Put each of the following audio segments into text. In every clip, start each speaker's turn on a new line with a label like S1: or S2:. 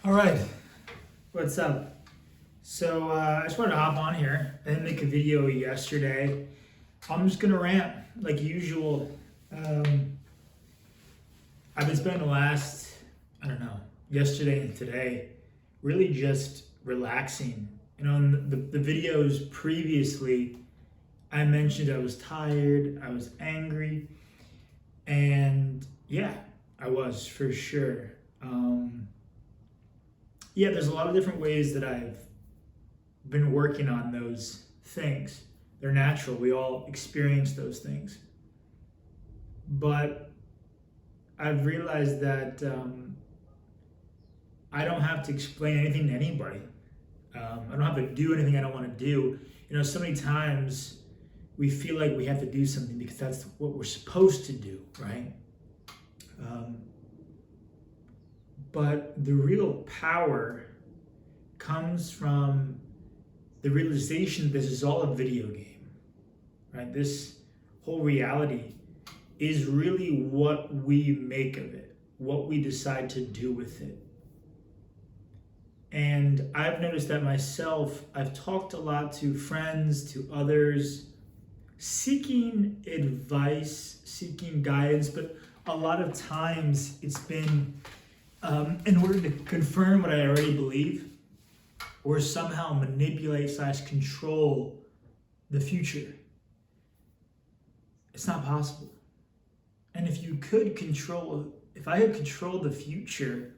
S1: All right, what's up? I just wanted to hop on here. I didn't make a video yesterday. I'm just gonna rant like usual. Um, I've been spending the last, I don't know, yesterday and today, really just relaxing. In the videos previously, I mentioned I was tired, I was angry, and yeah, I was for sure. Yeah, there's a lot of different ways that I've been working on those things. They're natural. We all experience those things. But I've realized that I don't have to explain anything to anybody. I don't have to do anything I don't want to do. So many times we feel like we have to do something because that's what we're supposed to do, right? Um, but the real power comes from the realization that this is all a video game, right? This whole reality is really what we make of it, what we decide to do with it. And I've noticed that myself. I've talked a lot to friends, to others, seeking advice, seeking guidance, but a lot of times it's been in order to confirm what I already believe or somehow manipulate/control the future. It's not possible. And if I could control the future,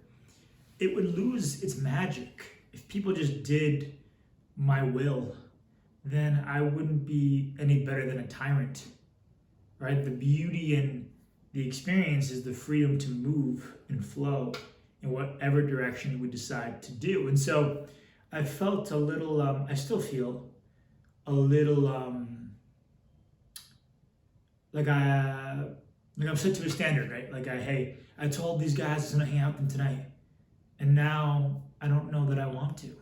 S1: it would lose its magic. If people just did my will, then I wouldn't be any better than a tyrant, right? The beauty and the experience is the freedom to move and flow in whatever direction we decide to do. And so I felt a little, I still feel a little like I'm set to a standard, right? Hey, I told these guys I was gonna hang out with them tonight, and now I don't know that I want to.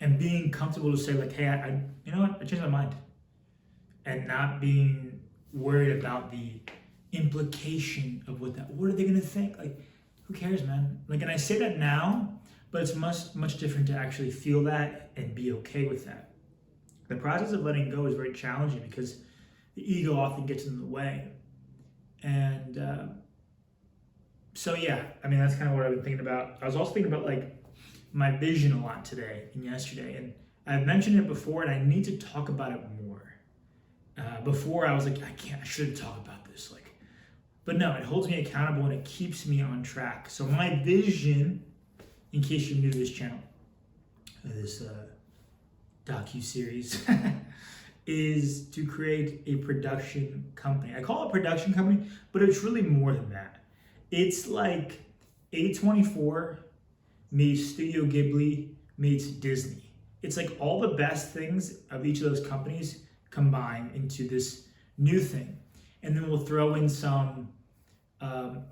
S1: And being comfortable to say like, hey, you know what, I changed my mind, and not being worried about the implication of what are they gonna think? Like, who cares, man? Like, and I say that now, but it's much different to actually feel that and be okay with that. The process of letting go is very challenging because the ego often gets in the way. And so, yeah, I mean, that's kind of what I've been thinking about. I was also thinking about like my vision a lot today and yesterday. And I've mentioned it before, and I need to talk about it more. Before I was like, I shouldn't talk about this. But no, it holds me accountable and it keeps me on track. So my vision, in case you're new to this channel, this docu-series, is to create a production company. I call it a production company, but it's really more than that. It's like A24 meets Studio Ghibli meets Disney. It's like all the best things of each of those companies combined into this new thing. And then we'll throw in some,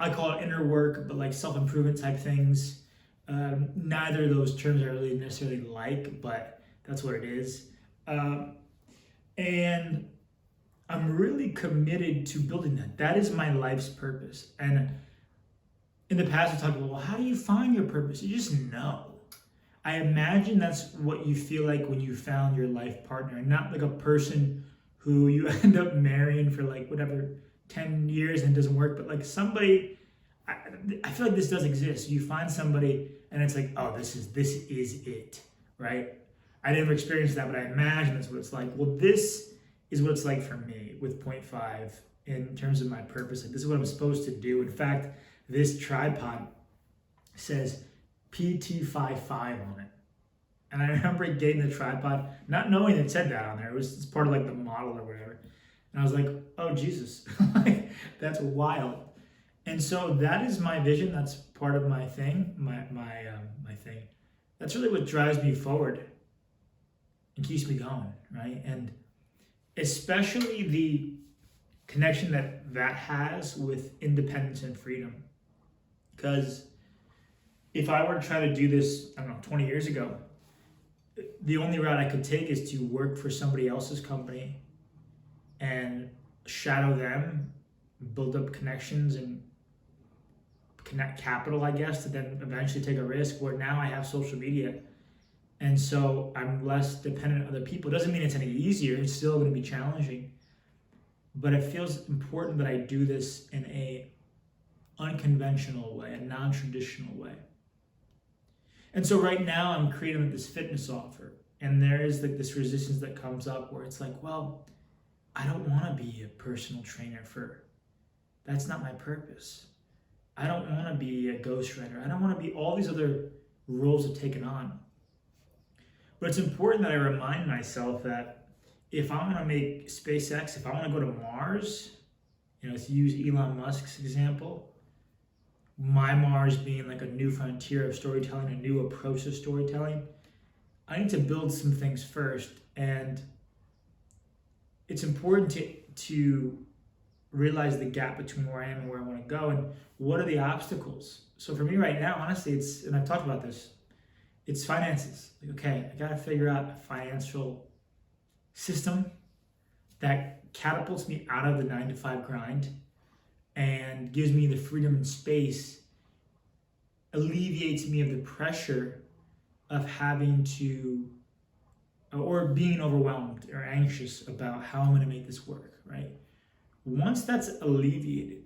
S1: I call it inner work, but like self-improvement type things. Neither of those terms I really necessarily like, but that's what it is. And I'm really committed to building that. That is my life's purpose. And in the past, we talked about, well, how do you find your purpose? You just know. I imagine that's what you feel like when you found your life partner, not like a person who you end up marrying for like whatever 10 years and it doesn't work, but like somebody. I feel like this does exist. You find somebody and it's like, oh, this is it, right? I never experienced that, but I imagine that's what it's like. Well, this is what it's like for me with Point 5 in terms of my purpose. Like, this is what I'm supposed to do. In fact, this tripod says PT55 on it. And I remember getting the tripod, not knowing it said that on there. It's part of like the model or whatever. And I was like, oh, Jesus, like, that's wild. And so that is my vision. That's part of my thing, my thing. That's really what drives me forward and keeps me going, right? And especially the connection that has with independence and freedom. Because if I were to try to do this, I don't know, 20 years ago, the only route I could take is to work for somebody else's company and shadow them, build up connections capital, I guess, to then eventually take a risk. Where now I have social media, and so I'm less dependent on other people. It doesn't mean it's any easier. It's still going to be challenging, but it feels important that I do this in a unconventional way, a non-traditional way. And so right now I'm creating this fitness offer, and there is like this resistance that comes up where it's like, well, I don't want to be a personal trainer that's not my purpose. I don't want to be a ghostwriter. I don't want to be all these other roles I've taken on. But it's important that I remind myself that if I want to make SpaceX, if I want to go to Mars, to use Elon Musk's example, my Mars being like a new frontier of storytelling, a new approach to storytelling, I need to build some things first. And it's important to realize the gap between where I am and where I want to go, and what are the obstacles. So for me right now, honestly, and I've talked about this, it's finances. Like, okay, I got to figure out a financial system that catapults me out of the 9-to-5 grind and gives me the freedom and space, alleviates me of the pressure of having to, or being overwhelmed or anxious about how I'm going to make this work, right? Once that's alleviated,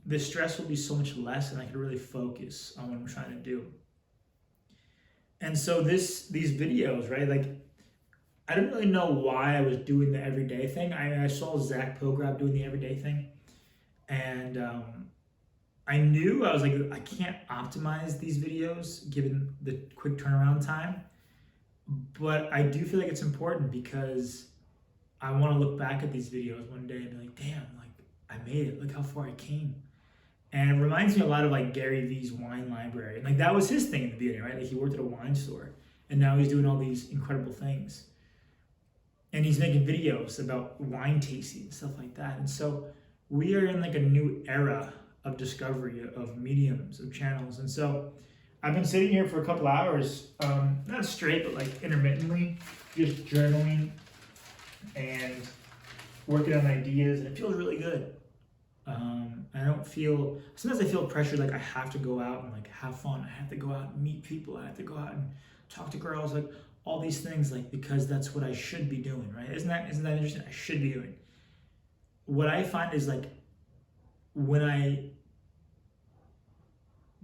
S1: the stress will be so much less, and I can really focus on what I'm trying to do. And so these videos, right? Like, I didn't really know why I was doing the everyday thing. I saw Zach Pilgrab doing the everyday thing, and I knew, I was like, I can't optimize these videos given the quick turnaround time, but I do feel like it's important because I want to look back at these videos one day and be like, damn, like I made it. Look how far I came. And it reminds me a lot of like Gary Vee's wine library. And like that was his thing in the beginning, right? Like he worked at a wine store, and now he's doing all these incredible things. And he's making videos about wine tasting and stuff like that. And so we are in like a new era of discovery of mediums, of channels. And so I've been sitting here for a couple hours, not straight, but like intermittently, just journaling and working on ideas, and it feels really good. I don't feel, sometimes I feel pressure, like I have to go out and like have fun. I have to go out and meet people. I have to go out and talk to girls, like all these things, like because that's what I should be doing, right? Isn't that interesting? I should be doing. What I find is like when I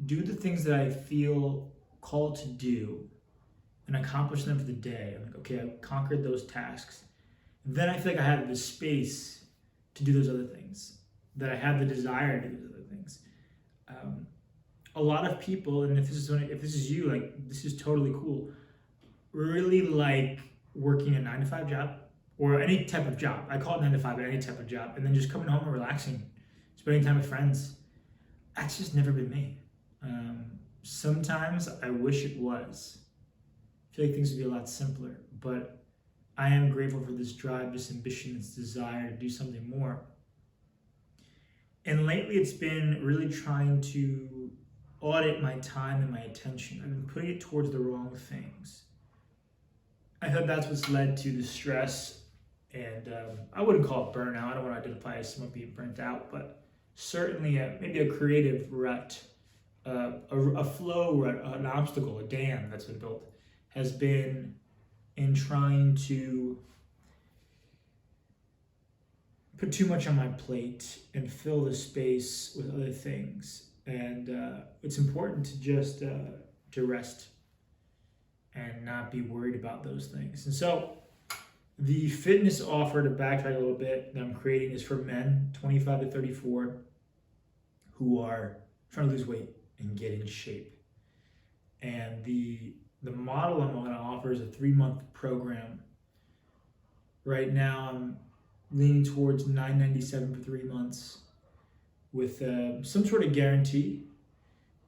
S1: do the things that I feel called to do and accomplish them for the day, I'm like, okay, I've conquered those tasks. Then I feel like I have the space to do those other things, that I have the desire to do those other things. A lot of people, and if this is you, like this is totally cool, really like working a 9-to-5 job or any type of job. I call it 9-to-5, but any type of job, and then just coming home and relaxing, spending time with friends. That's just never been me. Sometimes I wish it was. I feel like things would be a lot simpler, but I am grateful for this drive, this ambition, this desire to do something more. And lately it's been really trying to audit my time and my attention. I've been putting it towards the wrong things. I thought that's what's led to the stress, and I wouldn't call it burnout. I don't want to identify as someone being burnt out, but certainly maybe a creative rut, a flow rut, an obstacle, a dam that's been built, has been in trying to put too much on my plate and fill the space with other things. And it's important to just to rest and not be worried about those things. And so the fitness offer, to backtrack a little bit, that I'm creating is for men 25 to 34 who are trying to lose weight and get in shape. And the model I'm going to offer is a 3-month program. Right now I'm leaning towards $997 for 3 months with some sort of guarantee.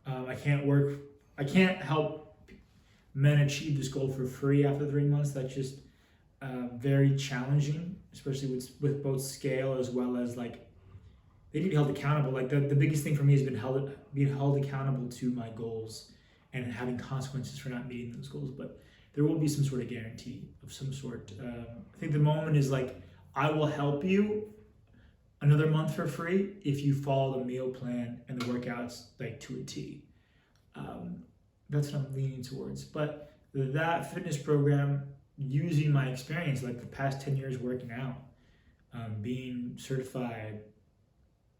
S1: I can't help men achieve this goal for free after 3 months. That's just very challenging, especially with both scale as well as like they need to be held accountable. Like the biggest thing for me has been being held accountable to my goals and having consequences for not meeting those goals. But there will be some sort of guarantee of some sort. I think the moment is like, I will help you another month for free if you follow the meal plan and the workouts like to a T. That's what I'm leaning towards. But that fitness program, using my experience, like the past 10 years working out, being certified,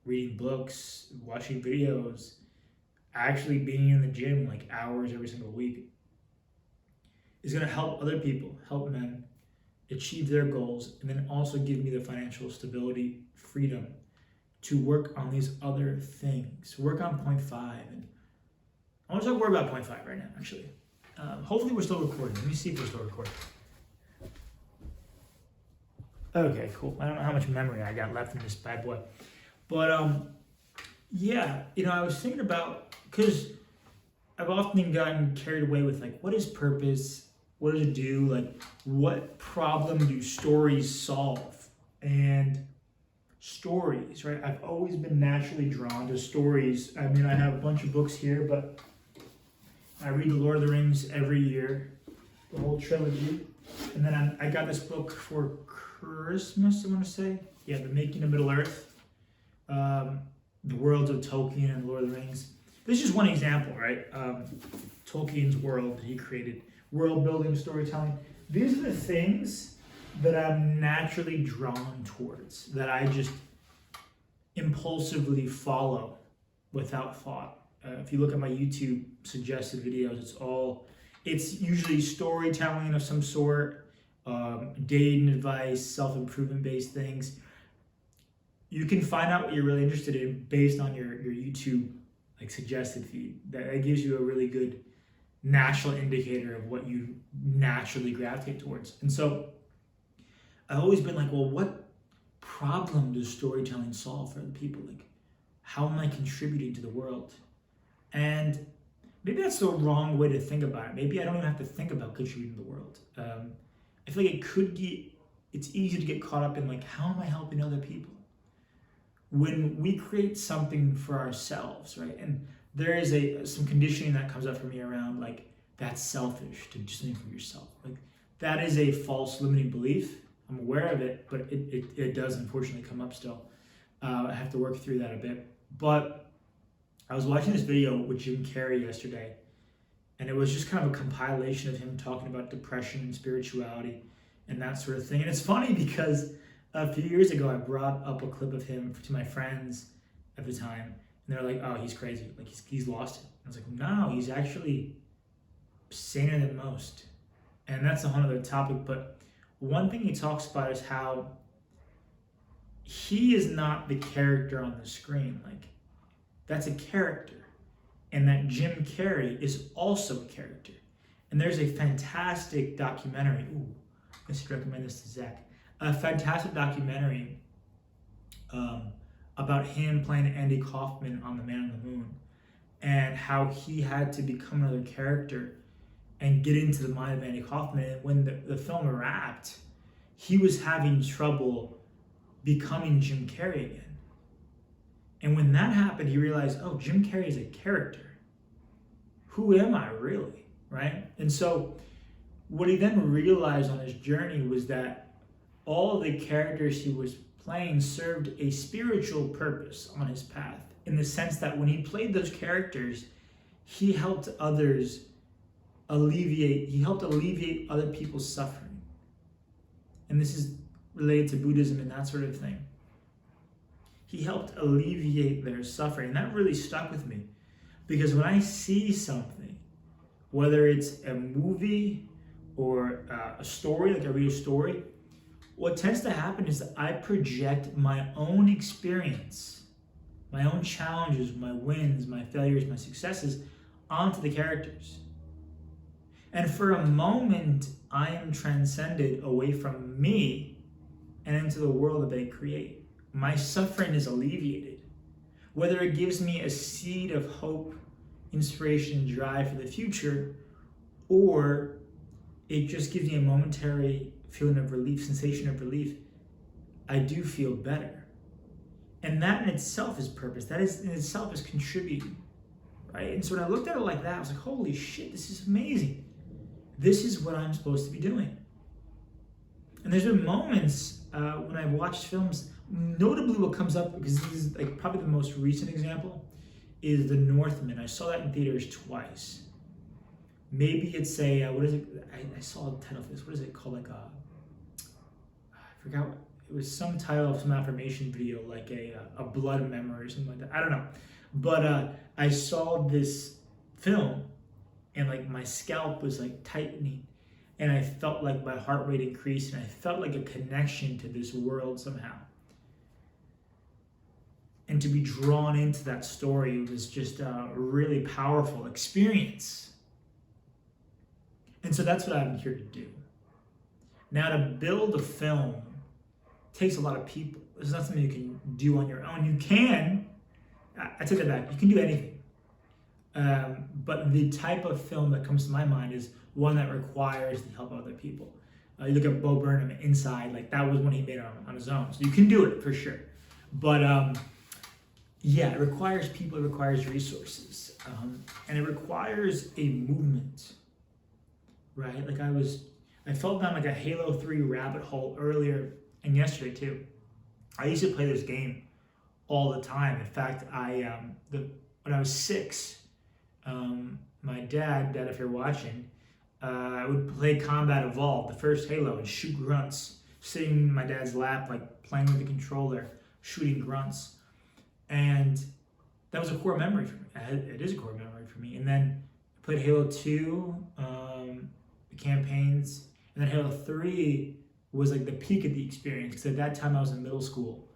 S1: reading books, watching videos, actually being in the gym like hours every single week, is going to help other people, help men achieve their goals, and then also give me the financial stability, freedom to work on these other things, work on point five. And I want to talk more about point five right now, actually. Hopefully we're still recording. Let me see if we're still recording. Okay, cool. I don't know how much memory I got left in this bad boy. But yeah, I was thinking about, because I've often gotten carried away with like, what is purpose? What does it do? Like, what problem do stories solve? And stories, right? I've always been naturally drawn to stories. I mean, I have a bunch of books here, but I read The Lord of the Rings every year, the whole trilogy. And then I got this book for Christmas, I want to say. Yeah, The Making of Middle-earth. The Worlds of Tolkien and The Lord of the Rings. This is just one example, right? Tolkien's world that he created. World building, storytelling. These are the things that I'm naturally drawn towards, that I just impulsively follow without thought. If you look at my YouTube suggested videos, it's usually storytelling of some sort, dating advice, self-improvement based things. You can find out what you're really interested in based on your YouTube like suggested feed. That gives you a really good natural indicator of what you naturally gravitate towards. And so I've always been like, well, what problem does storytelling solve for other people? Like, how am I contributing to the world? And maybe that's the wrong way to think about it. Maybe I don't even have to think about contributing to the world. I feel like it's easy to get caught up in like, how am I helping other people? When we create something for ourselves, right? And there is some conditioning that comes up for me around like, that's selfish to do something for yourself. Like, that is a false limiting belief. I'm aware of it, but it does unfortunately come up still. I have to work through that a bit. But I was watching this video with Jim Carrey yesterday, and it was just kind of a compilation of him talking about depression and spirituality and that sort of thing. And it's funny because a few years ago, I brought up a clip of him to my friends at the time, and they're like, oh, he's crazy. Like, he's lost it. I was like, no, he's actually saner than most. And that's a whole other topic. But one thing he talks about is how he is not the character on the screen. Like, that's a character. And that Jim Carrey is also a character. And there's a fantastic documentary. Ooh, I should recommend this to Zach. A fantastic documentary about him playing Andy Kaufman on The Man on the Moon, and how he had to become another character and get into the mind of Andy Kaufman. And when the film wrapped, he was having trouble becoming Jim Carrey again. And when that happened, he realized, oh, Jim Carrey is a character. Who am I really, right? And so what he then realized on his journey was that all the characters he was playing served a spiritual purpose on his path, in the sense that when he played those characters, he helped alleviate other people's suffering. And this is related to Buddhism and that sort of thing. He helped alleviate their suffering. And that really stuck with me, because when I see something, whether it's a movie or a story, like I read a story, what tends to happen is that I project my own experience, my own challenges, my wins, my failures, my successes onto the characters. And for a moment, I am transcended away from me and into the world that they create. My suffering is alleviated. Whether it gives me a seed of hope, inspiration, and drive for the future, or it just gives me a momentary feeling of relief, sensation of relief, I do feel better. And that in itself is purpose. That is in itself is contributing, right? And so when I looked at it like that, I was like, holy shit, this is amazing. This is what I'm supposed to be doing. And there's been moments when I watch films, notably what comes up, because this is like probably the most recent example, is The Northman. I saw that in theaters twice. Maybe it's a what is it? I saw the title for this. What is it called? Like I forgot. It was some title of some affirmation video, like a blood memory or something like that. I don't know, but I saw this film, and like my scalp was like tightening, and I felt like my heart rate increased, and I felt like a connection to this world somehow. And to be drawn into that story was just a really powerful experience. And so that's what I'm here to do. Now, to build a film takes a lot of people. It's not something you can do on your own. You can, I take that back, you can do anything. But the type of film that comes to my mind is one that requires the help of other people. You look at Bo Burnham, Inside, like that was one he made on his own. So you can do it for sure. But yeah, it requires people, it requires resources. And it requires a movement, right? Like I fell down like a Halo 3 rabbit hole earlier and yesterday too. I used to play this game all the time. In fact, when I was 6, my dad, if you're watching, I would play Combat Evolved, the first Halo, and shoot grunts, sitting in my dad's lap, like playing with the controller, shooting grunts. And that was a core memory for me. It is a core memory for me. And then I played Halo 2, the campaigns, and then Halo 3 was like the peak of the experience, because at that time I was in middle school.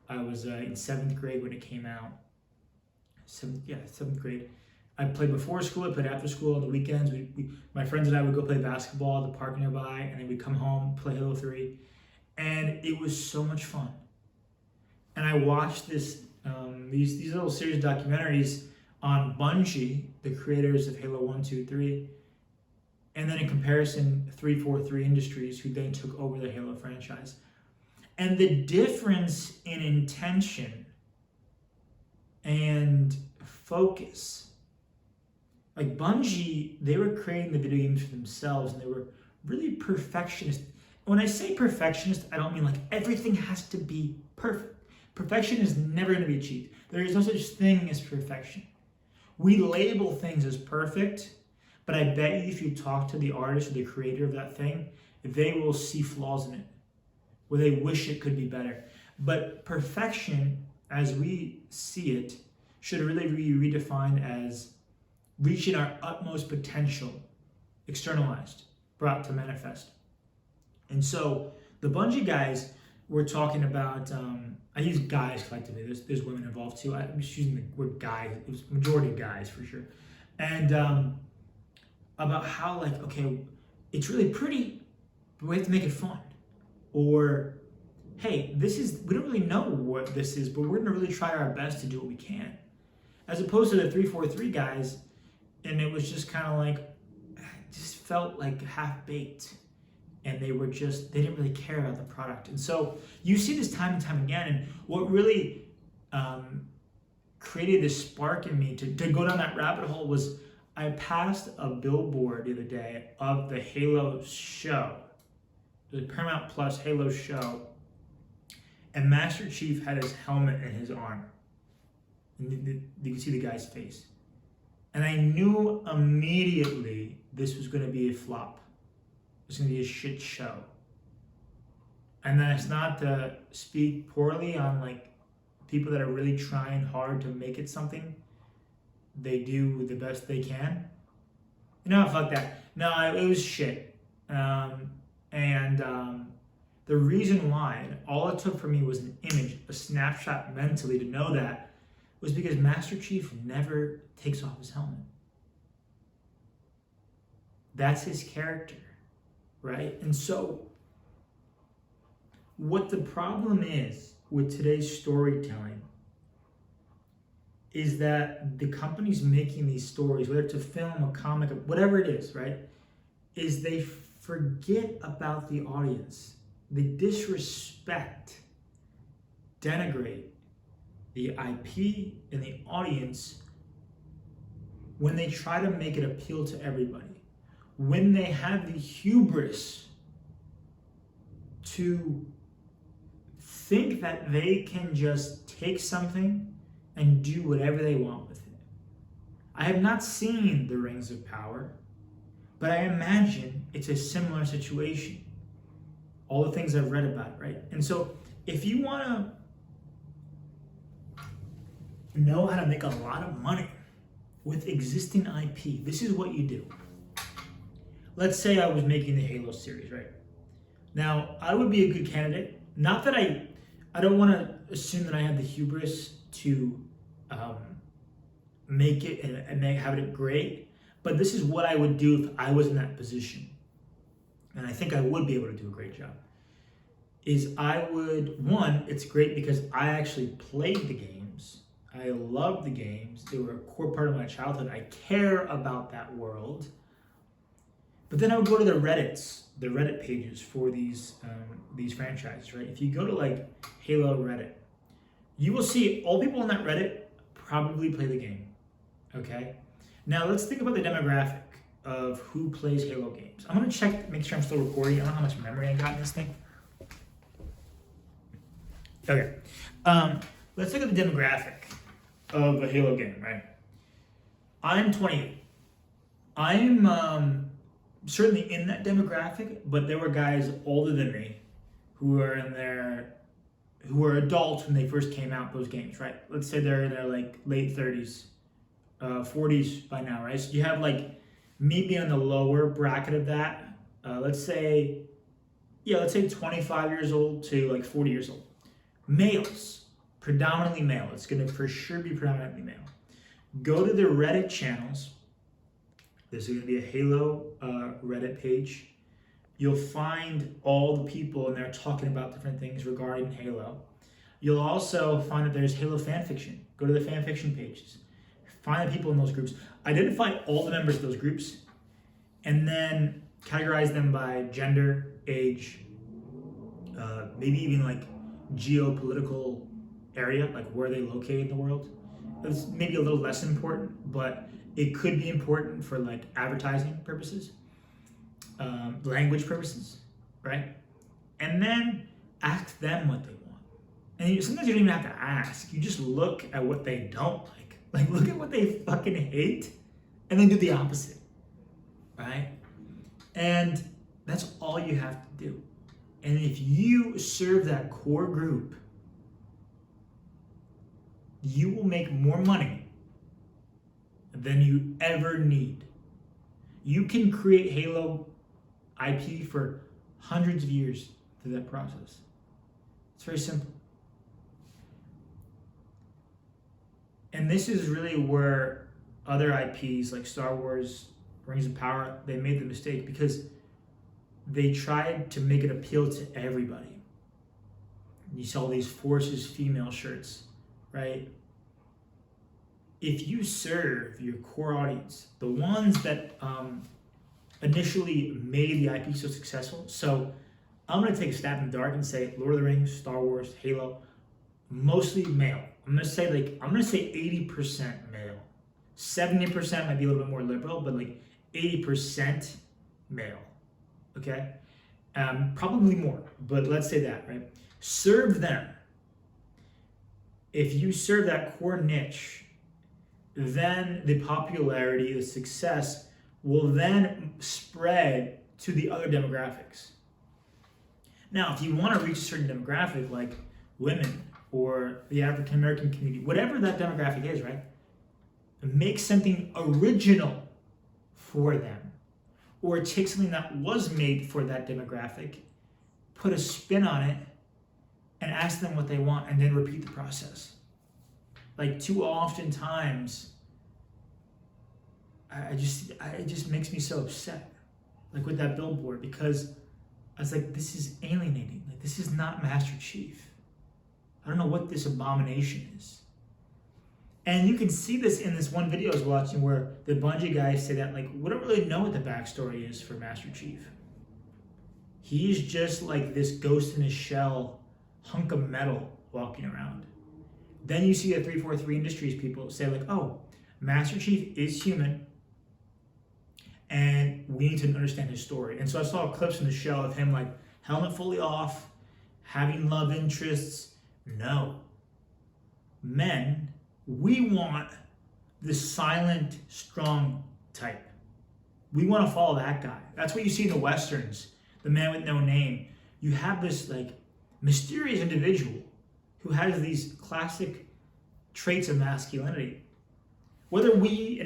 S1: I was in 7th grade when it came out. 7th grade. I played before school, I played after school on the weekends. My friends and I would go play basketball at the park nearby, and then we'd come home, play Halo 3. And it was so much fun. And I watched these little series of documentaries on Bungie, the creators of Halo 1, 2, 3, and then in comparison, 343 Industries, who then took over the Halo franchise. And the difference in intention and focus. Like Bungie, they were creating the video games for themselves, and they were really perfectionist. When I say perfectionist, I don't mean like everything has to be perfect. Perfection is never going to be achieved. There is no such thing as perfection. We label things as perfect, but I bet you if you talk to the artist or the creator of that thing, they will see flaws in it, where they wish it could be better. But perfection, as we see it, should really be redefined as reaching our utmost potential, externalized, brought to manifest. And so the Bungie guys were talking about, I use guys collectively, there's women involved too. I'm just using the word guys, it was majority guys for sure. And about how like, okay, it's really pretty, but we have to make it fun. Or, hey, we don't really know what this is, but we're gonna really try our best to do what we can. As opposed to the 343 guys, and it was just kind of like, it just felt like half-baked. And they didn't really care about the product. And so you see this time and time again. And what really created this spark in me to go down that rabbit hole was I passed a billboard the other day of the Halo show, the Paramount Plus Halo show. And Master Chief had his helmet in his arm. And you can see the guy's face. And I knew immediately this was going to be a flop. It's going to be a shit show. And that's not to speak poorly on like people that are really trying hard to make it something. They do the best they can. No, fuck that. No, it was shit. The reason why, and all it took for me was an image, a snapshot mentally to know that, was because Master Chief never takes off his helmet. That's his character, right? And so, what the problem is with today's storytelling is that the companies making these stories, whether it's a film, a comic, whatever it is, right, is they forget about the audience. They disrespect, denigrate the IP and the audience when they try to make it appeal to everybody. When they have the hubris to think that they can just take something and do whatever they want with it. I have not seen the Rings of Power, but I imagine it's a similar situation. All the things I've read about it, right? And so if you want to know how to make a lot of money with existing IP, this is what you do. Let's say I was making the Halo series, right? Now, I would be a good candidate. Not that I don't want to assume that I have the hubris to make it and have it great, but this is what I would do if I was in that position. And I think I would be able to do a great job. Is I would, one, it's great because I actually played the games. I love the games. They were a core part of my childhood. I care about that world. But then I would go to the Reddit pages for these franchises, right? If you go to like Halo Reddit, you will see all people on that Reddit probably play the game, okay? Now let's think about the demographic of who plays Halo games. I'm gonna check, make sure I'm still recording. I don't know how much memory I got in this thing. Okay, let's look at the demographic of a Halo game, right? I'm 28. I'm certainly in that demographic, but there were guys older than me who were adults when they first came out, those games, right? Let's say they're in their like late 30s, 40s by now, right? So you have like me being on the lower bracket of that. Let's say 25 years old to like 40 years old. Males, predominantly male. It's gonna for sure be predominantly male. Go to the Reddit channels. This is gonna be a Halo Reddit page. You'll find all the people in there talking about different things regarding Halo. You'll also find that there's Halo fanfiction. Go to the fanfiction pages. Find the people in those groups. Identify all the members of those groups, and then categorize them by gender, age, maybe even like geopolitical area, like where they located in the world. It's maybe a little less important, but it could be important for like advertising purposes, language purposes, right? And then ask them what they want. And sometimes you don't even have to ask. You just look at what they don't like. Like look at what they fucking hate, and then do the opposite, right? And that's all you have to do. And if you serve that core group, you will make more money than you ever need. You can create Halo IP for hundreds of years through that process. It's very simple. And this is really where other IPs like Star Wars, Rings of Power, they made the mistake because they tried to make it appeal to everybody. You saw these Forces female shirts, right? If you serve your core audience, the ones that initially made the IP so successful, so I'm gonna take a stab in the dark and say Lord of the Rings, Star Wars, Halo, mostly male. I'm gonna say 80% male. 70% might be a little bit more liberal, but like 80% male. Okay? Probably more, but let's say that, right? Serve them. If you serve that core niche, then the popularity, the success will then spread to the other demographics. Now, if you want to reach a certain demographic like women or the African American community, whatever that demographic is, right? Make something original for them. Or take something that was made for that demographic, put a spin on it, and ask them what they want, and then repeat the process. Like too often times, it just makes me so upset. Like with that billboard, because I was like, this is alienating. Like this is not Master Chief. I don't know what this abomination is. And you can see this in this one video I was watching where the Bungie guys say that, like, we don't really know what the backstory is for Master Chief. He's just like this ghost in his shell, hunk of metal walking around. Then you see the 343 Industries people say like, oh, Master Chief is human and we need to understand his story. And so I saw clips in the show of him like helmet fully off, Having love interests? No. Men, we want the silent, strong type. We want to follow that guy. That's what you see in the Westerns, the man with no name. You have this like mysterious individual who has these classic traits of masculinity. Whether we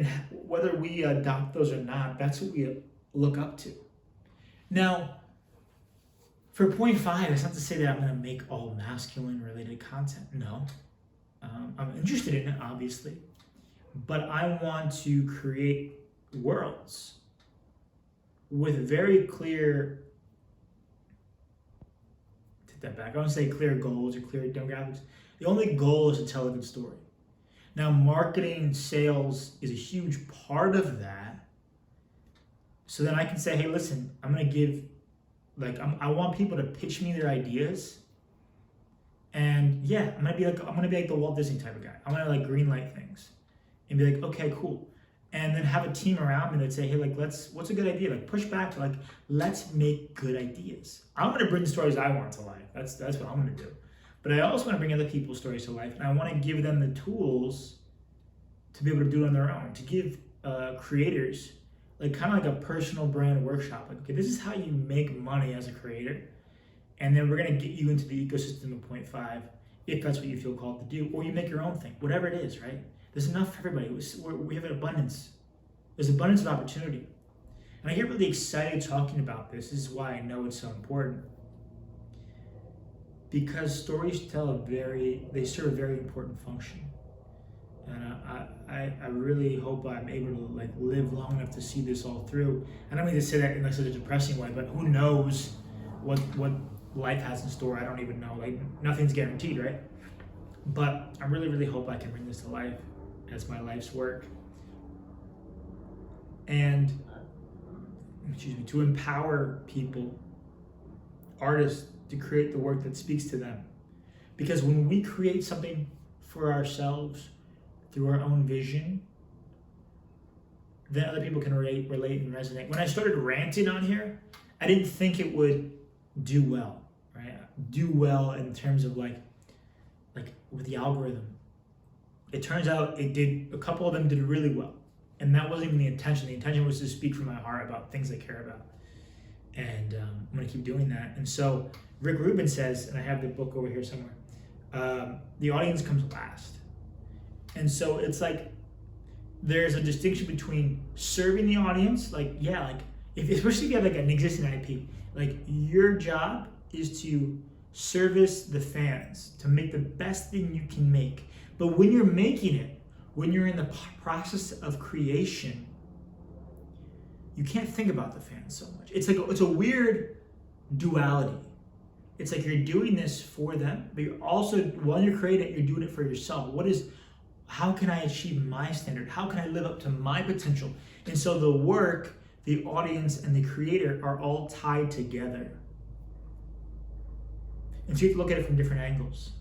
S1: adopt those or not, that's what we look up to. Now, for point five, it's not to say that I'm going to make all masculine related content. No. I'm interested in it, obviously. But I want to create worlds with very clear, take that back, I don't say clear goals or clear demographics. The only goal is to tell a good story. Now, marketing and sales is a huge part of that. So then I can say, hey, listen, I'm going to give, I want people to pitch me their ideas. And yeah, I'm gonna be like the Walt Disney type of guy. I'm gonna like green light things and be like, okay, cool. And then have a team around me that say, hey, like, what's a good idea? Like, push back to let's make good ideas. I'm gonna bring the stories I want to life. That's what I'm gonna do. But I also wanna bring other people's stories to life, and I wanna give them the tools to be able to do it on their own. To give creators kind of like a personal brand workshop. Like, okay, this is how you make money as a creator. And then we're gonna get you into the ecosystem of point five, if that's what you feel called to do, or you make your own thing, whatever it is, right? There's enough for everybody. We have an abundance. There's abundance of opportunity. And I get really excited talking about this. This is why I know it's so important. Because stories they serve a very important function. And I really hope I'm able to live long enough to see this all through. I don't mean to say that in such a depressing way, but who knows what life has in store. I don't even know. Nothing's guaranteed, right? But I really, really hope I can bring this to life as my life's work. And, to empower people, artists, to create the work that speaks to them. Because when we create something for ourselves through our own vision, then other people can relate and resonate. When I started ranting on here, I didn't think it would do well, right? Do well in terms of like with the algorithm. It turns out it did. A couple of them did really well, and that wasn't even the intention. The intention was to speak from my heart about things I care about, and I'm gonna keep doing that. And so Rick Rubin says, and I have the book over here somewhere. The audience comes last, and so it's like there's a distinction between serving the audience, especially if you have an existing IP. Your job is to service the fans, to make the best thing you can make. But when you're making it, when you're in the process of creation, you can't think about the fans so much. It's a weird duality. It's like you're doing this for them, but you're also, while you're creating it, you're doing it for yourself. How can I achieve my standard? How can I live up to my potential? And so the work, the audience, and the creator are all tied together. And so you have to look at it from different angles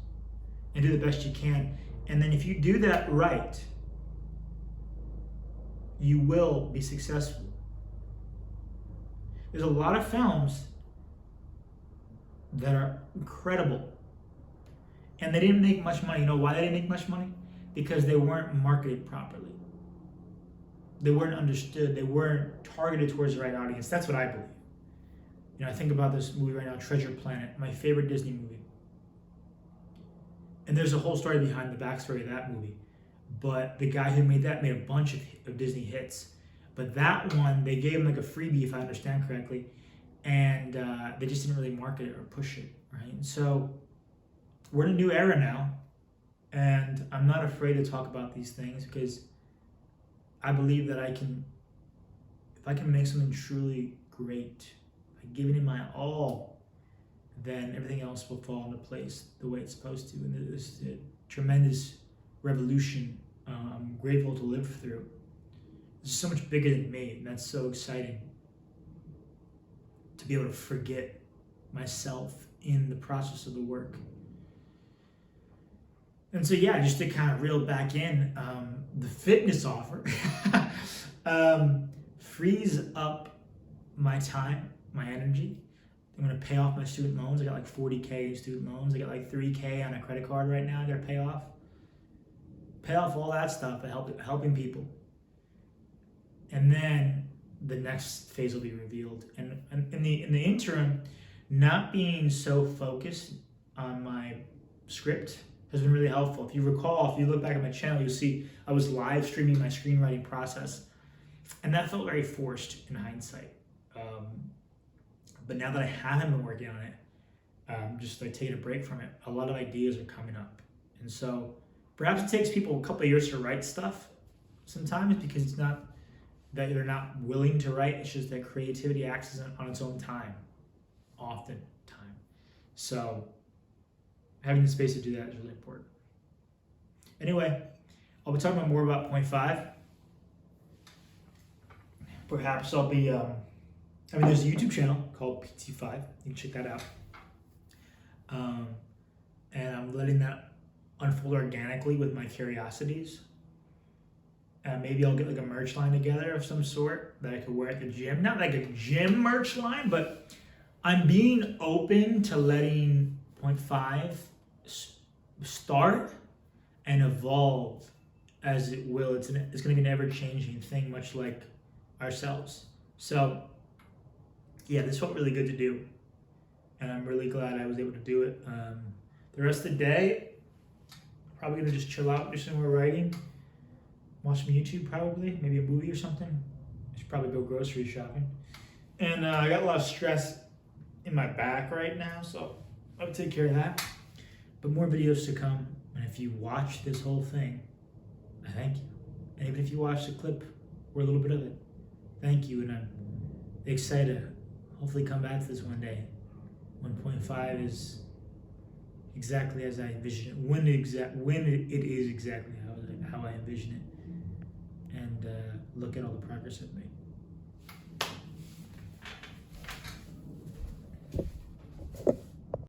S1: and do the best you can. And then if you do that right, you will be successful. There's a lot of films that are incredible, and they didn't make much money. You know why they didn't make much money? Because they weren't marketed properly. They weren't understood. They weren't targeted towards the right audience. That's what I believe. I think about this movie right now, Treasure Planet, my favorite Disney movie. And there's a whole story behind the backstory of that movie. But the guy who made that made a bunch of Disney hits. But that one, they gave him a freebie, if I understand correctly. And they just didn't really market it or push it, right? And so we're in a new era now. And I'm not afraid to talk about these things because I believe that if I can make something truly great, by giving it my all, then everything else will fall into place the way it's supposed to. And this is a tremendous revolution I'm grateful to live through. It's so much bigger than me, and that's so exciting to be able to forget myself in the process of the work. And so, yeah, just to kind of reel back in, the fitness offer frees up my time, my energy, I'm going to pay off my student loans. I got like 40K in student loans. I got like 3K on a credit card right now I got to pay off. Pay off all that stuff and helping people. And then the next phase will be revealed. And in the interim, not being so focused on my script has been really helpful. If you recall, if you look back at my channel, you'll see I was live streaming my screenwriting process. And that felt very forced in hindsight. But now that I haven't been working on it, just like taking a break from it, a lot of ideas are coming up. And so perhaps it takes people a couple of years to write stuff sometimes, because it's not that they're not willing to write, it's just that creativity acts on its own time, often time. So having the space to do that is really important. Anyway, I'll be talking more about point 5. Perhaps I'll be, there's a YouTube channel called PT5. You can check that out. And I'm letting that unfold organically with my curiosities. Maybe I'll get like a merch line together of some sort that I could wear at the gym. Not like a gym merch line, but I'm being open to letting point 5 start and evolve as it will. It's going to be an ever-changing thing, much like ourselves. So yeah, this felt really good to do, and I'm really glad I was able to do it. The rest of the day, probably gonna just chill out, do some more writing, watch some YouTube, probably maybe a movie or something. I should probably go grocery shopping. And I got a lot of stress in my back right now, so I'll take care of that. But more videos to come. And if you watch this whole thing, I thank you. And even if you watch the clip or a little bit of it, thank you. And I'm excited to hopefully come back to this one day. 1.5 is exactly as I envision it. When it is exactly how I envision it. And look at all the progress I've made.